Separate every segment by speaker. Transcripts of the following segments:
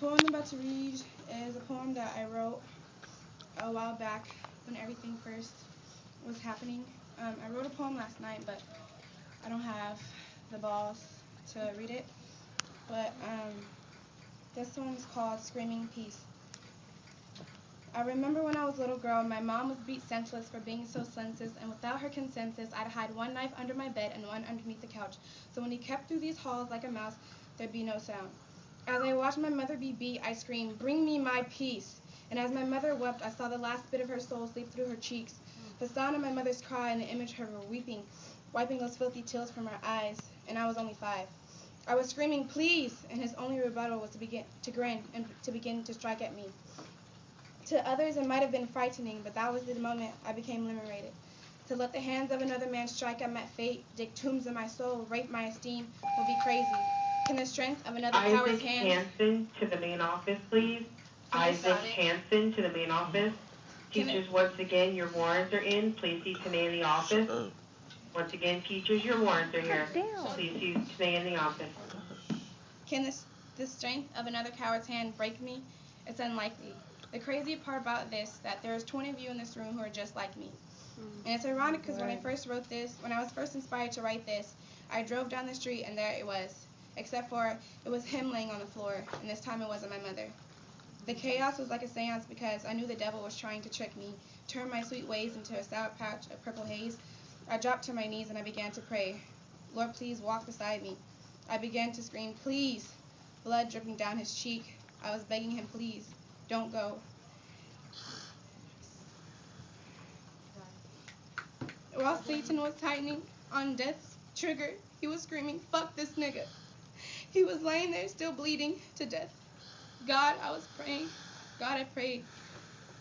Speaker 1: poem I'm about to read is a poem that I wrote a while back when everything first was happening. I wrote a poem last night, but I don't have the balls to read it. But this one is called Screaming Peace. I remember when I was a little girl, my mom was beat senseless for being so senseless, and without her consensus, I'd hide one knife under my bed and one underneath the couch. So when he kept through these halls like a mouse, there'd be no sound. As I watched my mother be beat, I screamed, "Bring me my peace!" And as my mother wept, I saw the last bit of her soul sleep through her cheeks. The sound of my mother's cry and the image of her weeping, wiping those filthy tears from her eyes, and I was only 5. I was screaming, "Please!" and his only rebuttal was to grin and to begin to strike at me. To others, it might have been frightening, but that was the moment I became liberated. To let the hands of another man strike at my fate, dig tombs in my soul, rape my esteem, would be crazy. Can the strength of another
Speaker 2: Isaac
Speaker 1: coward's hands...
Speaker 2: Hansen to the main office, please.
Speaker 1: He just
Speaker 2: Isaac
Speaker 1: got it.
Speaker 2: Hansen to the main office.
Speaker 1: Can it...
Speaker 2: Teachers, once again, your warrants are in. Please see Tanae in the office. Once again, teachers, your warrants are here. Please see Tanae in the office.
Speaker 1: Can the strength of another coward's hand break me? It's unlikely. The crazy part about this, that there's 20 of you in this room who are just like me. And it's ironic because when I first wrote this, when I was first inspired to write this, I drove down the street and there it was. Except for it was him laying on the floor, and this time it wasn't my mother. The chaos was like a seance because I knew the devil was trying to trick me, turn my sweet ways into a sour patch of purple haze. I dropped to my knees and I began to pray. Lord, please walk beside me. I began to scream, "Please," blood dripping down his cheek. I was begging him, "Please, don't go." While Satan was tightening on death's trigger, he was screaming, "Fuck this nigga." He was laying there still bleeding to death. God, I was praying. God, I prayed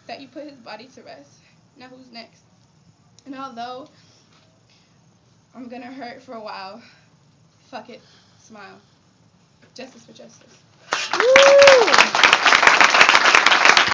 Speaker 1: that you put his body to rest. Now who's next? And although I'm gonna hurt for a while, fuck it, smile. Justice for justice.
Speaker 3: Woo!